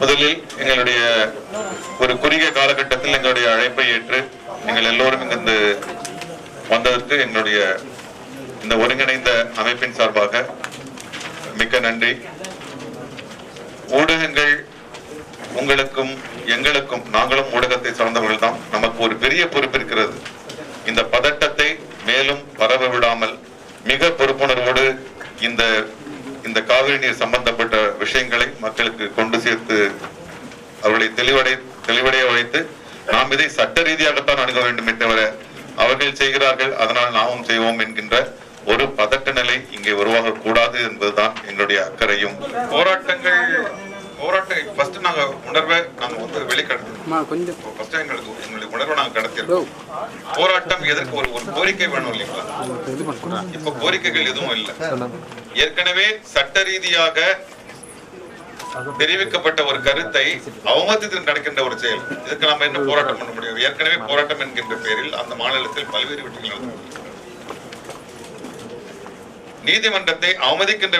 முதலில் எங்களுடைய ஒரு குறுகிய காலகட்டத்தில் எங்களுடைய அழைப்பை ஏற்று எங்கள் எல்லோரும் இங்கிருந்து வந்ததற்கு எங்களுடைய இந்த ஒருங்கிணைந்த அமைப்பின் சார்பாக மிக்க நன்றி. ஊடகங்கள் உங்களுக்கும் எங்களுக்கும், நாங்களும் ஊடகத்தை சார்ந்தவர்கள் தான், நமக்கு ஒரு பெரிய பொறுப்பு இருக்கிறது. இந்த பதட்டத்தை மேலும் பரவ விடாமல் மிக பொறுப்புணர்வோடு இந்த காவிரி நீர் சம்பந்தப்பட்ட விஷயங்களை மக்களுக்கு கொண்டு சேர்த்து அவர்களை தெளிவடைய வைத்து நாம் இதை சட்ட ரீதியாகத்தான் அணுக வேண்டுமே தவிர அவர்கள் செய்கிறார்கள் அதனால் நாமும் செய்வோம் என்கின்ற ஒரு பதட்ட நிலை இங்கே உருவாக கூடாது என்பதுதான் எங்களுடைய அக்கறையும். ஃபர்ஸ்ட் நாங்க உணர்வை நாங்க வந்து வெளிக்கடத்தோம். எங்களுடைய உணர்வை நாங்க கடத்திருக்கோம். போராட்டம் எதற்கு ஒரு கோரிக்கை வேணும் இல்லைங்களா? இப்ப கோரிக்கைகள் எதுவும் இல்லை. ஏற்கனவே சட்ட ரீதியாக தெரிவிக்கப்பட்ட ஒரு கருத்தை அவமதித்து நடக்கின்ற ஒரு செயல். இதுக்கு நாம என்ன போராட்டம் பண்ண முடியும்? ஏற்கனவே போராட்டம் என்கின்ற பெயரில் அந்த மாநிலத்தில் பல்வேறு வெற்றிகள் நடந்தது. நீதிமன்றத்தை அவமதிக்கின்ற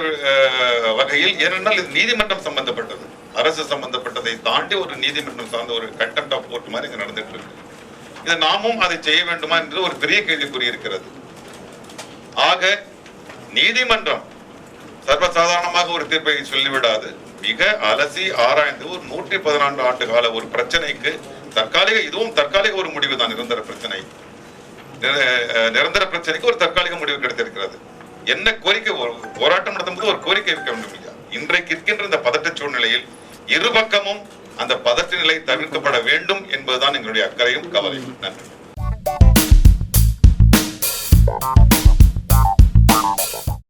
வகையில், ஏனென்றால் இது நீதிமன்றம் சம்பந்தப்பட்டது, அரசு சம்பந்தப்பட்டதை தாண்டி ஒரு நீதிமன்றம் சார்ந்த ஒரு கண்டெம்ட் ஆஃப் கோர்ட் மாதிரி இங்க நடந்துட்டு இருக்கு. இது நாமும் அதை செய்ய வேண்டுமா என்று ஒரு பெரிய கேள்விக்குறி இருக்கிறது. ஆக நீதிமன்றம் சர்வசாதாரணமாக ஒரு தீர்ப்பை சொல்லிவிடாது. மிக அலசி ஆராய்ந்து ஒரு 114 ஆண்டு கால ஒரு பிரச்சனைக்கு இதுவும் தற்காலிக ஒரு முடிவு தான். நிரந்தர பிரச்சனைக்கு ஒரு தற்காலிக முடிவு கிடைத்திருக்கிறது. என்ன கோரிக்கை? போராட்டம் நடத்தும் போது ஒரு கோரிக்கை வைக்க வேண்டும் இல்லையா? இன்றைக்கு இருக்கின்ற இந்த பதட்ட சூழ்நிலையில் இருபக்கமும் அந்த பதட்ட நிலை தவிர்க்கப்பட வேண்டும் என்பதுதான் எங்களுடைய அக்கறையும் கவலையும். நன்றி.